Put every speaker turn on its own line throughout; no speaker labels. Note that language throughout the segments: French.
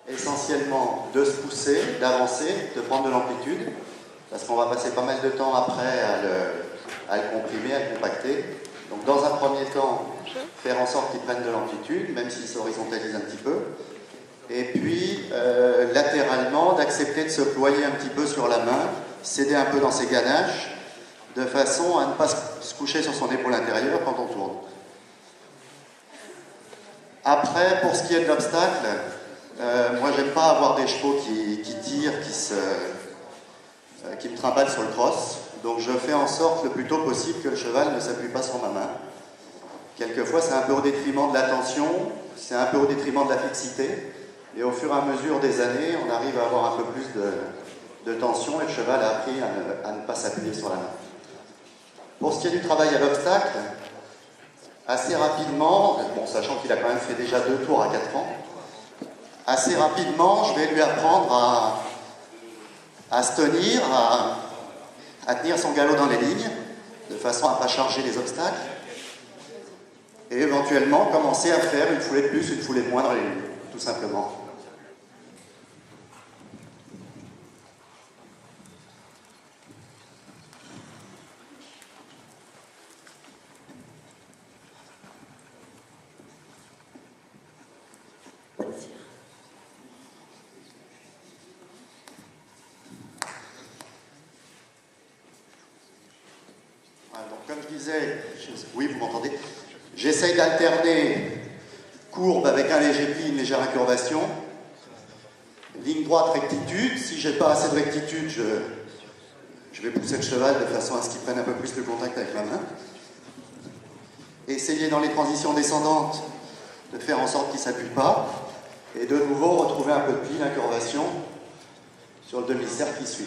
essentiellement de se pousser, d'avancer, de prendre de l'amplitude, parce qu'on va passer pas mal de temps après à le comprimer, à le compacter. Donc dans un premier temps, faire en sorte qu'il prenne de l'amplitude, même s'il s'horizontalise un petit peu. Et puis, latéralement, d'accepter de se ployer un petit peu sur la main, céder un peu dans ses ganaches, de façon à ne pas se coucher sur son épaule intérieure quand on tourne. Après, pour ce qui est de l'obstacle, moi j'aime pas avoir des chevaux qui tirent, qui me trimballent sur le cross. Donc je fais en sorte le plus tôt possible que le cheval ne s'appuie pas sur ma main. Quelquefois c'est un peu au détriment de la tension, c'est un peu au détriment de la fixité. Et au fur et à mesure des années, on arrive à avoir un peu plus de tension et le cheval a appris à ne pas s'appuyer sur la main. Pour ce qui est du travail à l'obstacle, assez rapidement, bon, sachant qu'il a quand même fait déjà 2 tours à 4 ans, assez rapidement, je vais lui apprendre à se tenir, à tenir son galop dans les lignes, de façon à ne pas charger les obstacles, et éventuellement commencer à faire une foulée de plus, une foulée de moins dans les lignes, tout simplement. Donc, comme je disais, oui, vous m'entendez, j'essaye d'alterner courbe avec un léger pli, une légère incurvation, ligne droite, rectitude. Si j'ai pas assez de rectitude, je vais pousser le cheval de façon à ce qu'il prenne un peu plus de contact avec ma main. Essayer dans les transitions descendantes de faire en sorte qu'il ne s'appuie pas, et de nouveau retrouver un peu de pli, l'incurvation sur le demi-cercle qui suit.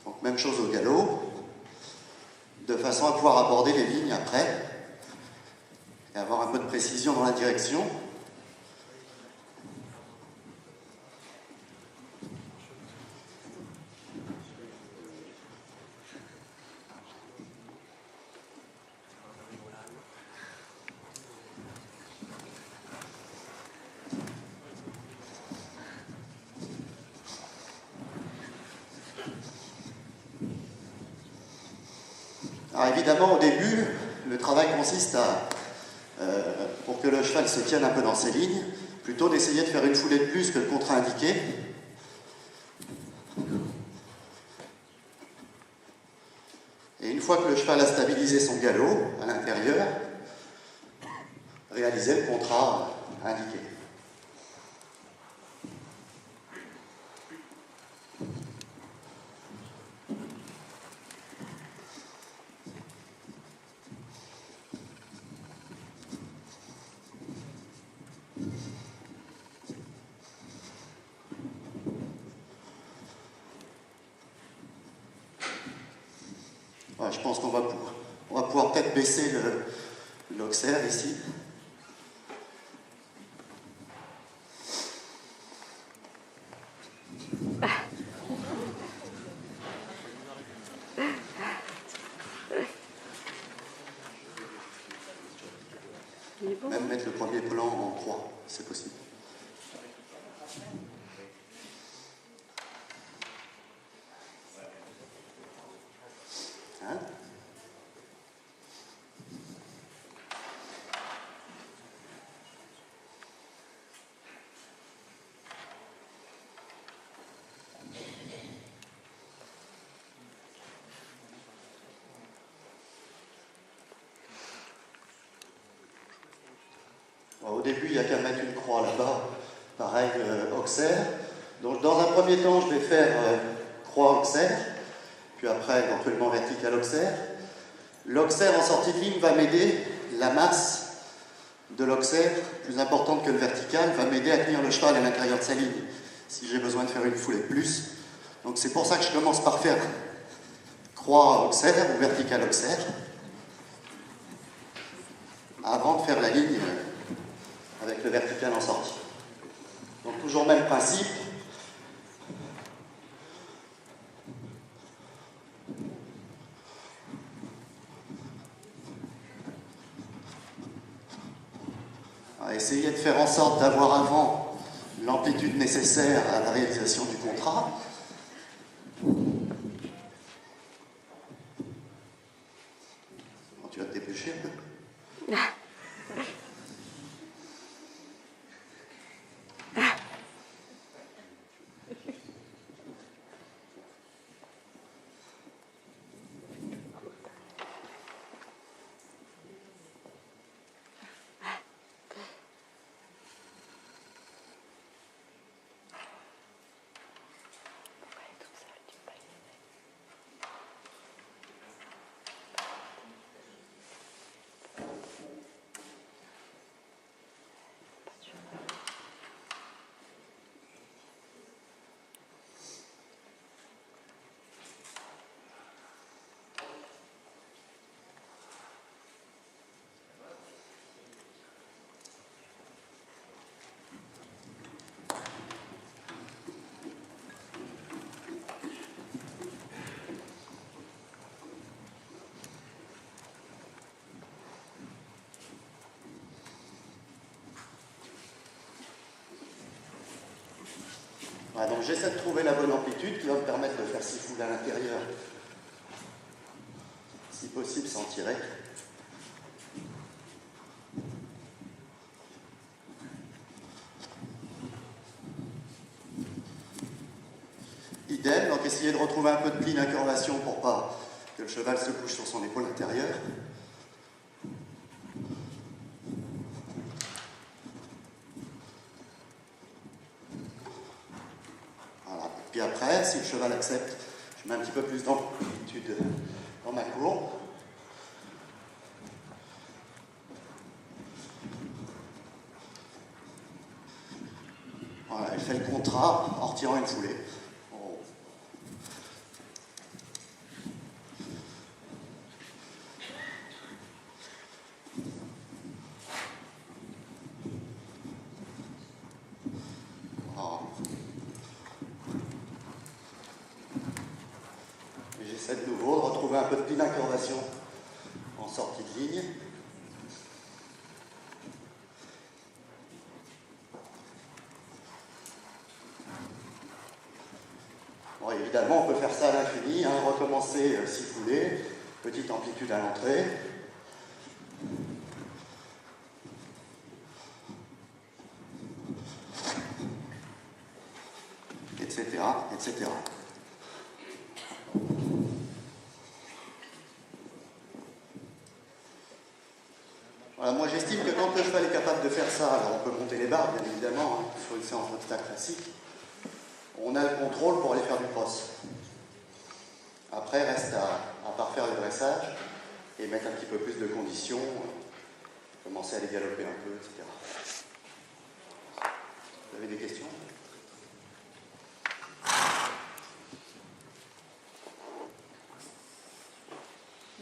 Donc, même chose au galop, de façon à pouvoir aborder les lignes après et avoir un peu de précision dans la direction. Alors évidemment, au début, le travail consiste pour que le cheval se tienne un peu dans ses lignes, plutôt d'essayer de faire une foulée de plus que le contre-indiqué. Et une fois que le cheval a stabilisé son galop à l'intérieur, réaliser le contrat indiqué. Voilà, je pense qu'on va pouvoir peut-être baisser l'auxerre ici. Même mettre le premier plan en croix, c'est possible. Hein? Au début, il n'y a qu'à mettre une croix là-bas, pareil, auxerre. Donc dans un premier temps, je vais faire croix auxerre, puis après éventuellement vertical auxerre. L'auxerre en sortie de ligne va m'aider, la masse de l'auxerre, plus importante que le vertical, va m'aider à tenir le cheval à l'intérieur de sa ligne, si j'ai besoin de faire une foulée de plus. Donc c'est pour ça que je commence par faire croix auxerre ou vertical auxerre, avant de faire la ligne avec le vertical en sortie. Donc toujours même principe. Essayez de faire en sorte d'avoir avant l'amplitude nécessaire à la réalisation du contrat. Bon, tu vas te dépêcher un peu. Voilà, donc j'essaie de trouver la bonne amplitude qui va me permettre de faire 6 foules à l'intérieur, si possible sans tirer. Idem, donc essayez de retrouver un peu de pli d'incurvation pour pas que le cheval se couche sur son épaule intérieure. Puis après, si le cheval accepte, je mets un petit peu plus d'amplitude dans ma courbe. Voilà, elle fait le contrat en retirant une foulée. J'essaie de nouveau de retrouver un peu de pli d'incurvation en sortie de ligne. Bon, évidemment, on peut faire ça à l'infini, hein, recommencer 6 foulées, petite amplitude à l'entrée. Etc., etc. Voilà, moi j'estime que quand le cheval est capable de faire ça, alors on peut monter les barres bien évidemment, hein, sur une séance d'obstacles classique, on a le contrôle pour aller faire du cross. Après, reste à parfaire le dressage et mettre un petit peu plus de conditions, commencer à les galoper un peu, etc. Vous avez des questions ?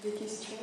Des questions ?